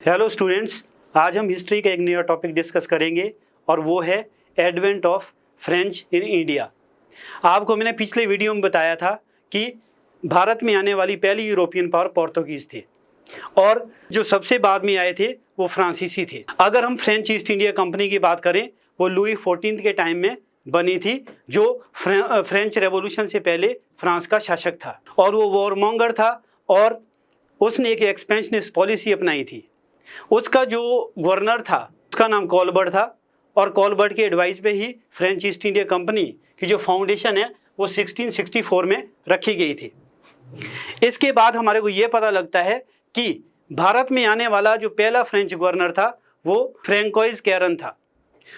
Hello students, आज हम history का एक नया टॉपिक डिस्कस करेंगे और वो है advent of French in India. आपको मैंने पिछले वीडियो में बताया था कि भारत में आने वाली पहली यूरोपियन पावर पोर्तुगीज़ थे और जो सबसे बाद में आए थे वो फ्रांसीसी थे। अगर हम फ्रेंच ईस्ट इंडिया कंपनी की बात करें, वो लुई 14 के टाइम में बनी थी, जो फ्रेंच रेवोल्यूशन से पहले फ्रांस का शासक था और वो वॉरमॉन्गर था और उसने एक एक्सपेंशनिस्ट पॉलिसी अपनाई थी। उसका जो गवर्नर था उसका नाम कॉलबर्ट था और कॉलबर्ट के एडवाइस पे ही फ्रेंच ईस्ट इंडिया कंपनी की जो फाउंडेशन है वो 1664 में रखी गई थी। इसके बाद हमारे को ये पता लगता है कि भारत में आने वाला जो पहला फ्रेंच गवर्नर था वो फ्रैंकोइस कैरन था।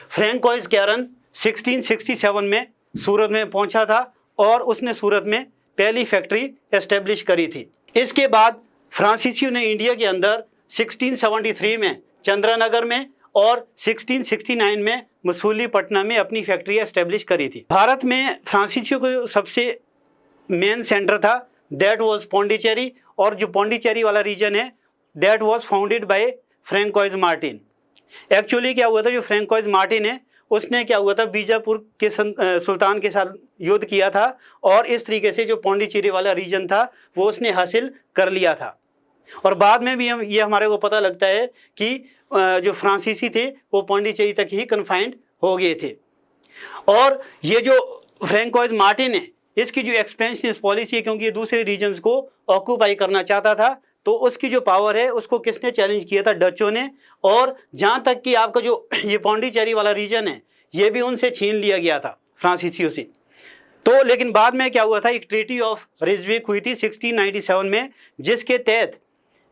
फ्रैंकोइस कैरन 1667 में सूरत में पहुंचा था और उसने सूरत में पहली फैक्ट्री एस्टेब्लिश करी थी। इसके बाद फ्रांसीसियों ने इंडिया के अंदर 1673 में चंद्रनगर में और 1669 में मसूलीपट्टनम में अपनी फैक्ट्री एस्टेब्लिश करी थी। भारत में फ्रांसीसियों को सबसे मेन सेंटर था दैट वाज पौंडीचेरी, और जो पौंडीचेरी वाला रीजन है that was founded by François Martin. Actually क्या हुआ था, जो फ्रैंकोइस मार्टिन है उसने क्या हुआ था, बीजापुर के सुल्तान के साथ युद्ध किया था और इस तरीके से जो पौंडीचेरी वाला रीजन था वो उसने हासिल कर लिया था। और बाद में भी ये हमारे को पता लगता है कि जो फ्रांसीसी थे वो पौंडीचेरी तक ही कन्फाइंड हो गए थे। और ये जो फ्रैंकोइस मार्टिन है इसकी जो एक्सपेंशनिस्ट पॉलिसी है, क्योंकि ये दूसरे रीजन्स को ऑक्यूपाई करना चाहता था, तो उसकी जो पावर है उसको किसने चैलेंज किया था, डचों ने। और जहाँ तक कि आपका जो ये पौंडीचेरी वाला रीजन है ये भी उनसे छीन लिया गया था फ्रांसीसियों से। तो लेकिन बाद में क्या हुआ था, एक ट्रीटी ऑफ रिजविक हुई थी 1697 में, जिसके तहत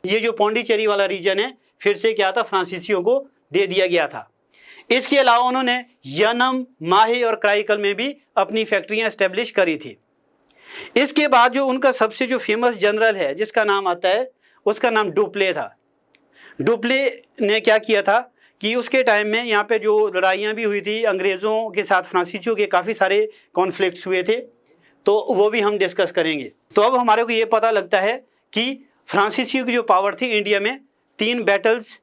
ये जो पौंडीचेरी वाला रीजन है फिर से क्या था, फ्रांसीसियों को दे दिया गया था। इसके अलावा उन्होंने यनम, माहे और क्राइकल में भी अपनी फैक्ट्रियां एस्टेब्लिश करी थी। इसके बाद जो उनका सबसे जो फेमस जनरल है जिसका नाम आता है उसका नाम डुप्ले था। डुप्ले ने क्या किया था कि उसके टाइम में यहाँ पे जो लड़ाइयाँ भी हुई थी, अंग्रेज़ों के साथ फ्रांसीसियों के काफ़ी सारे कॉन्फ्लिक्ट्स हुए थे, तो वो भी हम डिस्कस करेंगे। तो अब हमारे को ये पता लगता है कि फ्रांसीसियों की जो पावर थी इंडिया में 3 बैटल्स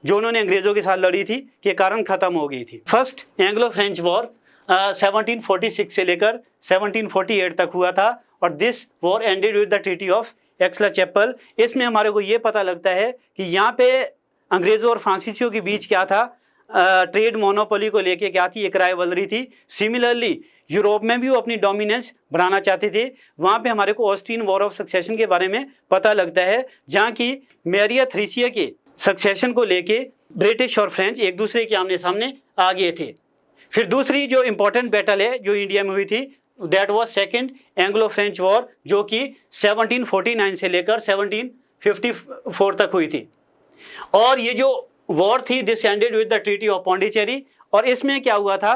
जो उन्होंने अंग्रेज़ों के साथ लड़ी थी के कारण ख़त्म हो गई थी। फर्स्ट एंग्लो फ्रेंच वॉर 1746 से लेकर 1748 तक हुआ था और this war ended with the treaty of Aix la Chapelle. इसमें हमारे को ये पता लगता है कि यहाँ पे अंग्रेज़ों और फ्रांसीसियों के बीच क्या था, ट्रेड मोनोपोली को लेके क्या थी, एक राइवलरी थी। सिमिलरली यूरोप में भी वो अपनी डोमिनेंस बढ़ाना चाहते थे। वहाँ पे हमारे को ऑस्ट्रियन वॉर ऑफ सक्सेशन के बारे में पता लगता है, जहाँ की मैरिया थ्रेसिया के सक्सेशन को लेके ब्रिटिश और फ्रेंच एक दूसरे के आमने सामने आ गए थे। फिर दूसरी जो इंपॉर्टेंट बैटल है जो इंडिया में हुई थी that was second Anglo French war, जो कि 1749 से लेकर 1754 तक हुई थी। और ये जो वॉर थी this ended with the treaty of Pondicherry. और इसमें क्या हुआ था,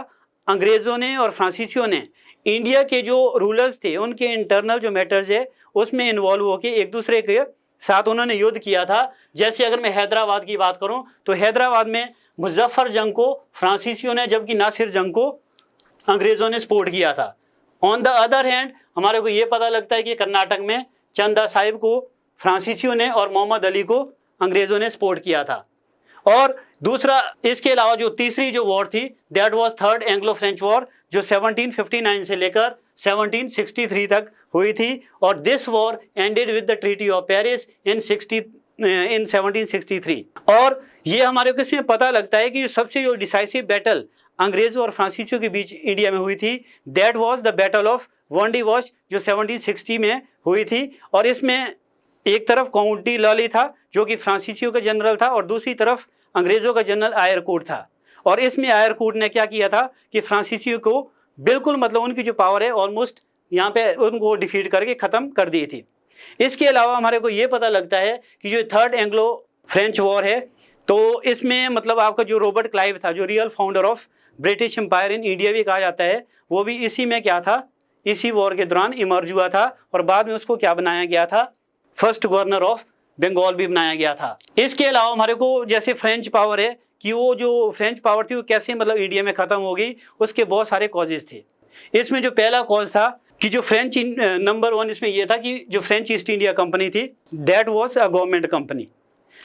अंग्रेज़ों ने और फ्रांसीसियों ने इंडिया के जो रूलर्स थे उनके इंटरनल जो मैटर्स है उसमें इन्वॉल्व होकर एक दूसरे के साथ उन्होंने युद्ध किया था। जैसे अगर मैं हैदराबाद की बात करूं तो हैदराबाद में मुजफ्फर जंग को फ्रांसीसियों ने, जबकि नासिर जंग को अंग्रेज़ों ने सपोर्ट किया था। ऑन द अदर हैंड हमारे को ये पता लगता है कि कर्नाटक में चंदा साहिब को फ्रांसीसियों ने और मोहम्मद अली को अंग्रेज़ों ने सपोर्ट किया था। और दूसरा, इसके अलावा जो तीसरी जो वॉर थी that was third Anglo French war, जो 1759 से लेकर 1763 तक हुई थी। और this war ended with the treaty of Paris in 1763। और ये हमारे को इसमें पता लगता है कि सबसे जो डिसाइसिव बैटल अंग्रेज़ों और फ्रांसीसियों के बीच इंडिया में हुई थी that was the battle of Wandiwash, जो 1760 में हुई थी। और इसमें एक तरफ काउंटी लॉली था जो कि फ्रांसीसियों का जनरल था और दूसरी तरफ अंग्रेज़ों का जनरल आयरकूट था। और इसमें आयरकूट ने क्या किया था कि फ्रांसीसियों को बिल्कुल मतलब उनकी जो पावर है ऑलमोस्ट यहाँ पे उनको डिफीट करके ख़त्म कर दी थी। इसके अलावा हमारे को ये पता लगता है कि जो थर्ड एंग्लो फ्रेंच वॉर है तो इसमें मतलब आपका जो रॉबर्ट क्लाइव था, जो real founder of British empire in India भी कहा जाता है, वो भी इसी में क्या था, इसी वॉर के दौरान इमर्ज हुआ था। और बाद में उसको क्या बनाया गया था, फर्स्ट गवर्नर ऑफ बंगाल भी बनाया गया था। इसके अलावा हमारे को जैसे फ्रेंच पावर है कि वो जो फ्रेंच पावर थी वो कैसे मतलब इंडिया में ख़त्म हो गई, उसके बहुत सारे कॉजेज़ थे। इसमें जो पहला कॉज था कि जो फ्रेंच नंबर 1 इसमें यह था कि जो फ्रेंच ईस्ट इंडिया कंपनी थी that was a government company.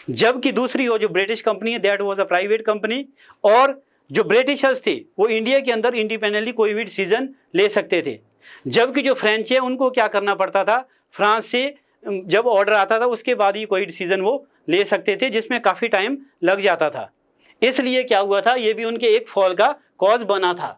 जबकि दूसरी ओर जो ब्रिटिश कंपनी है that was a private company, और जो ब्रिटिशर्स थे वो इंडिया के अंदर इंडिपेंडेंटली कोई भी डिसीजन ले सकते थे। जबकि जो फ्रेंच है उनको क्या करना पड़ता था, फ्रांस से जब ऑर्डर आता था उसके बाद ही कोई डिसीजन वो ले सकते थे, जिसमें काफ़ी टाइम लग जाता था। इसलिए क्या हुआ था, ये भी उनके एक फॉल का कॉज बना था।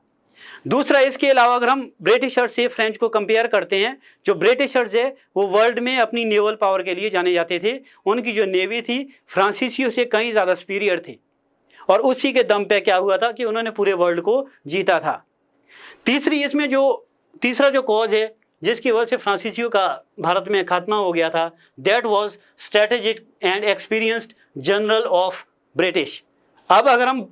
दूसरा, इसके अलावा अगर हम ब्रिटिशर्स से फ्रेंच को कंपेयर करते हैं, जो ब्रिटिशर्स है वो वर्ल्ड में अपनी नेवल पावर के लिए जाने जाते थे। उनकी जो नेवी थी फ्रांसीसियों से कहीं ज़्यादा सुपीरियर थी, और उसी के दम पे क्या हुआ था कि उन्होंने पूरे वर्ल्ड को जीता था। तीसरा जो कॉज है जिसकी वजह से फ्रांसीसियों का भारत में खात्मा हो गया था, that was strategic and experienced general of British. अब अगर हम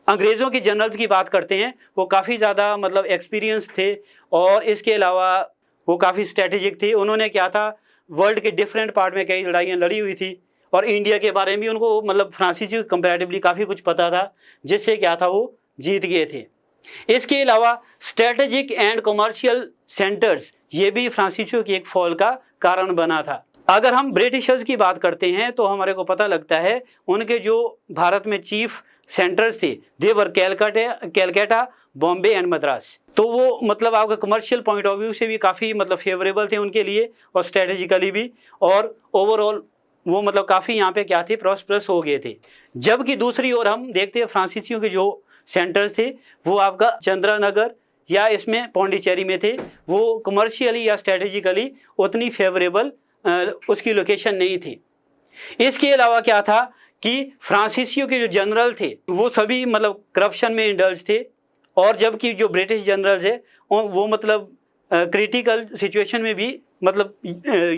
अंग्रेज़ों के जनरल्स की बात करते हैं, वो काफ़ी ज़्यादा मतलब एक्सपीरियंस थे, और इसके अलावा वो काफ़ी स्ट्रेटेजिक थे। उन्होंने क्या था, वर्ल्ड के डिफरेंट पार्ट में कई लड़ाइयाँ लड़ी हुई थी, और इंडिया के बारे में भी उनको मतलब फ्रांसीसियों कंपैरेटिवली काफ़ी कुछ पता था, जिससे क्या था वो जीत गए थे। इसके अलावा स्ट्रेटेजिक एंड कमर्शियल सेंटर्स, ये भी फ्रांसीसियों की एक फॉल का कारण बना था। अगर हम ब्रिटिशर्स की बात करते हैं तो हमारे को पता लगता है उनके जो भारत में चीफ सेंटर्स थे दे वर कैलकाटा, बॉम्बे एंड मद्रास। तो वो मतलब आपका कमर्शियल पॉइंट ऑफ व्यू से भी काफ़ी मतलब फेवरेबल थे उनके लिए, और स्ट्रेटेजिकली भी, और ओवरऑल वो मतलब काफ़ी यहाँ पे क्या थे, प्रॉस्परस हो गए थे। जबकि दूसरी ओर हम देखते हैं फ्रांसीसियों के जो सेंटर्स थे वो आपका चंद्रनगर या इसमें पौंडीचेरी में थे, वो कमर्शियली या स्ट्रेटेजिकली उतनी फेवरेबल उसकी लोकेशन नहीं थी। इसके अलावा क्या था कि फ्रांसीसियों के जो जनरल थे वो सभी मतलब करप्शन में इंडल्ज थे, और जबकि जो ब्रिटिश जनरल्स है वो मतलब क्रिटिकल सिचुएशन में भी मतलब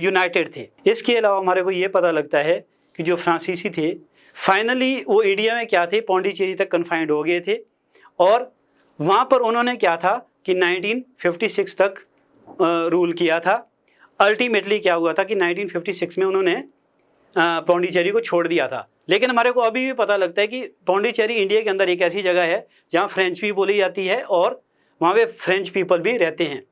यूनाइटेड थे। इसके अलावा हमारे को ये पता लगता है कि जो फ्रांसीसी थे फाइनली वो इंडिया में क्या थे, पौंडीचेरी तक कन्फाइंड हो गए थे, और वहाँ पर उन्होंने क्या था कि 1956 तक रूल किया था। अल्टीमेटली क्या हुआ था कि 1956 में उन्होंने पौंडीचेरी को छोड़ दिया था। लेकिन हमारे को अभी भी पता लगता है कि पौंडीचेरी इंडिया के अंदर एक ऐसी जगह है जहाँ फ्रेंच भी बोली जाती है, और वहाँ पे फ्रेंच पीपल भी रहते हैं।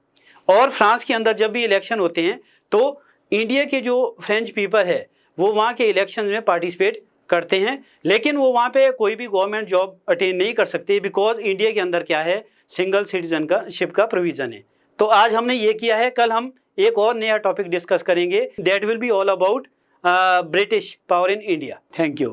और फ्रांस के अंदर जब भी इलेक्शन होते हैं तो इंडिया के जो फ्रेंच पीपल है वो वहाँ के इलेक्शन में पार्टिसिपेट करते हैं, लेकिन वो वहाँ पे कोई भी गवर्नमेंट जॉब अटेन नहीं कर सकते, बिकॉज इंडिया के अंदर क्या है, सिंगल सिटीजन का शिप का प्रोविज़न है। तो आज हमने ये किया है, कल हम एक और नया टॉपिक डिस्कस करेंगे, that will be all about British power in India. Thank you.